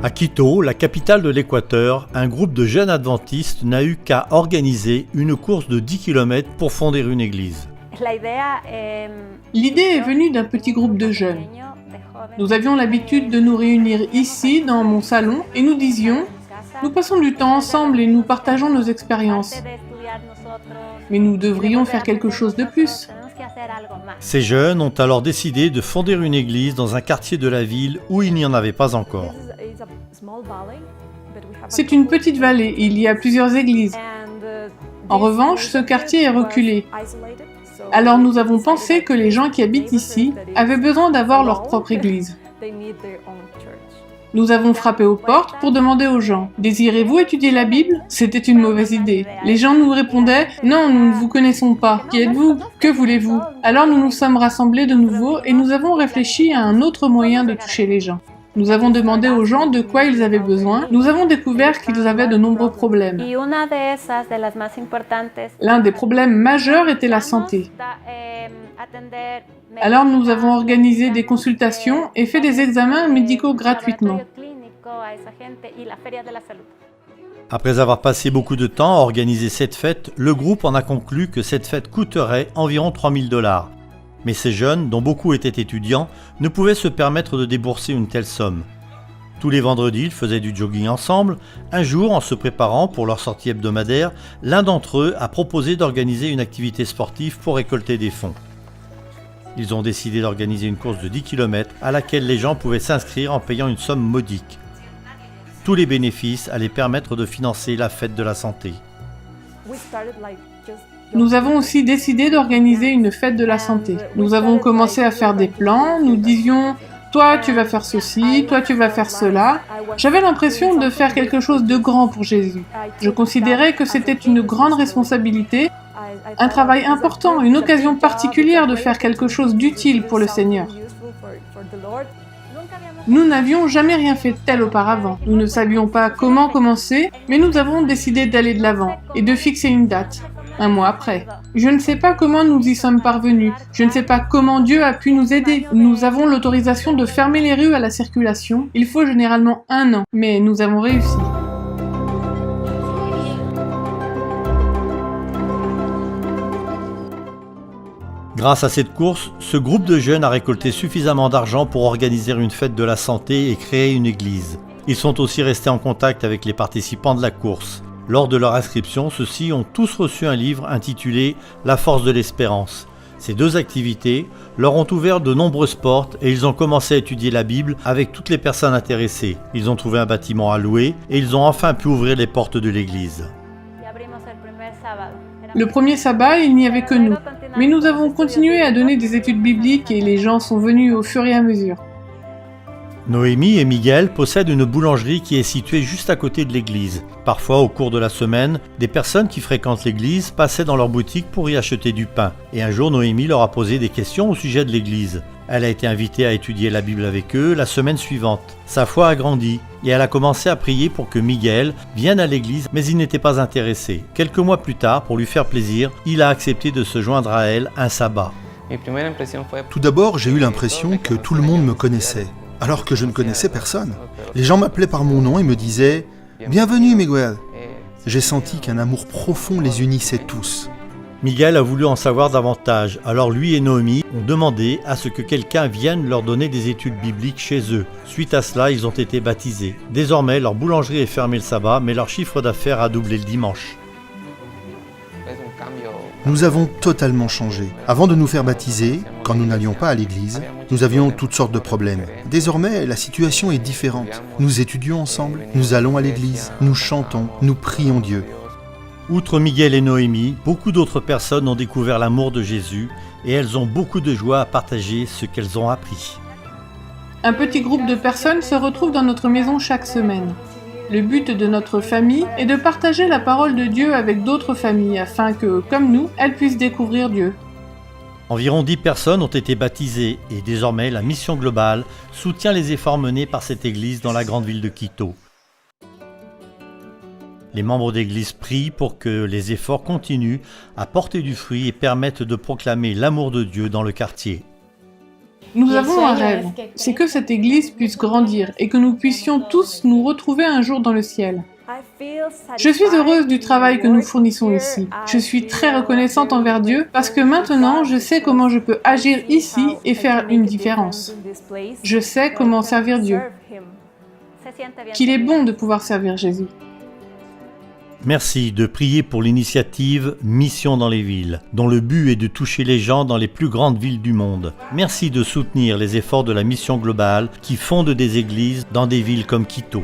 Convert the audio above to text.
À Quito, la capitale de l'Équateur, un groupe de jeunes adventistes n'a eu qu'à organiser une course de 10 km pour fonder une église. L'idée est venue d'un petit groupe de jeunes. Nous avions l'habitude de nous réunir ici, dans mon salon, et nous disions « Nous passons du temps ensemble et nous partageons nos expériences. Mais nous devrions faire quelque chose de plus. » Ces jeunes ont alors décidé de fonder une église dans un quartier de la ville où il n'y en avait pas encore. C'est une petite vallée, il y a plusieurs églises. En revanche, ce quartier est reculé. Alors nous avons pensé que les gens qui habitent ici avaient besoin d'avoir leur propre église. Nous avons frappé aux portes pour demander aux gens « Désirez-vous étudier la Bible ?» C'était une mauvaise idée. Les gens nous répondaient « Non, nous ne vous connaissons pas. Qui êtes-vous? Que voulez-vous ?» Alors nous nous sommes rassemblés de nouveau et nous avons réfléchi à un autre moyen de toucher les gens. Nous avons demandé aux gens de quoi ils avaient besoin. Nous avons découvert qu'ils avaient de nombreux problèmes. L'un des problèmes majeurs était la santé. Alors nous avons organisé des consultations et fait des examens médicaux gratuitement. Après avoir passé beaucoup de temps à organiser cette fête, le groupe en a conclu que cette fête coûterait environ 3 000 $. Mais ces jeunes, dont beaucoup étaient étudiants, ne pouvaient se permettre de débourser une telle somme. Tous les vendredis, ils faisaient du jogging ensemble. Un jour, en se préparant pour leur sortie hebdomadaire, l'un d'entre eux a proposé d'organiser une activité sportive pour récolter des fonds. Ils ont décidé d'organiser une course de 10 km à laquelle les gens pouvaient s'inscrire en payant une somme modique. Tous les bénéfices allaient permettre de financer la fête de la santé. Nous avons aussi décidé d'organiser une fête de la santé. Nous avons commencé à faire des plans, nous disions « Toi, tu vas faire ceci, toi, tu vas faire cela ». J'avais l'impression de faire quelque chose de grand pour Jésus. Je considérais que c'était une grande responsabilité, un travail important, une occasion particulière de faire quelque chose d'utile pour le Seigneur. Nous n'avions jamais rien fait de tel auparavant. Nous ne savions pas comment commencer, mais nous avons décidé d'aller de l'avant et de fixer une date. Un mois après. Je ne sais pas comment nous y sommes parvenus. Je ne sais pas comment Dieu a pu nous aider. Nous avons l'autorisation de fermer les rues à la circulation. Il faut généralement 1 an, mais nous avons réussi. Grâce à cette course, ce groupe de jeunes a récolté suffisamment d'argent pour organiser une fête de la santé et créer une église. Ils sont aussi restés en contact avec les participants de la course. Lors de leur inscription, ceux-ci ont tous reçu un livre intitulé « La force de l'espérance ». Ces 2 activités leur ont ouvert de nombreuses portes et ils ont commencé à étudier la Bible avec toutes les personnes intéressées. Ils ont trouvé un bâtiment à louer et ils ont enfin pu ouvrir les portes de l'église. Le premier sabbat, il n'y avait que nous. Mais nous avons continué à donner des études bibliques et les gens sont venus au fur et à mesure. Noémie et Miguel possèdent une boulangerie qui est située juste à côté de l'église. Parfois, au cours de la semaine, des personnes qui fréquentent l'église passaient dans leur boutique pour y acheter du pain. Et un jour, Noémie leur a posé des questions au sujet de l'église. Elle a été invitée à étudier la Bible avec eux la semaine suivante. Sa foi a grandi et elle a commencé à prier pour que Miguel vienne à l'église, mais il n'était pas intéressé. Quelques mois plus tard, pour lui faire plaisir, il a accepté de se joindre à elle un sabbat. Tout d'abord, j'ai eu l'impression que tout le monde me connaissait, alors que je ne connaissais personne. Les gens m'appelaient par mon nom et me disaient « Bienvenue, Miguel ». J'ai senti qu'un amour profond les unissait tous. Miguel a voulu en savoir davantage, alors lui et Noémie ont demandé à ce que quelqu'un vienne leur donner des études bibliques chez eux. Suite à cela, ils ont été baptisés. Désormais, leur boulangerie est fermée le sabbat, mais leur chiffre d'affaires a doublé le dimanche. Nous avons totalement changé. Avant de nous faire baptiser, quand nous n'allions pas à l'église, nous avions toutes sortes de problèmes. Désormais, la situation est différente. Nous étudions ensemble, nous allons à l'église, nous chantons, nous prions Dieu. Outre Miguel et Noémie, beaucoup d'autres personnes ont découvert l'amour de Jésus et elles ont beaucoup de joie à partager ce qu'elles ont appris. Un petit groupe de personnes se retrouve dans notre maison chaque semaine. Le but de notre famille est de partager la parole de Dieu avec d'autres familles afin que, comme nous, elles puissent découvrir Dieu. Environ 10 personnes ont été baptisées et désormais la mission globale soutient les efforts menés par cette église dans la grande ville de Quito. Les membres d'église prient pour que les efforts continuent à porter du fruit et permettent de proclamer l'amour de Dieu dans le quartier. Nous avons un rêve, c'est que cette Église puisse grandir et que nous puissions tous nous retrouver un jour dans le ciel. Je suis heureuse du travail que nous fournissons ici. Je suis très reconnaissante envers Dieu parce que maintenant je sais comment je peux agir ici et faire une différence. Je sais comment servir Dieu. Qu'il est bon de pouvoir servir Jésus. Merci de prier pour l'initiative Mission dans les villes, dont le but est de toucher les gens dans les plus grandes villes du monde. Merci de soutenir les efforts de la Mission globale qui fonde des églises dans des villes comme Quito.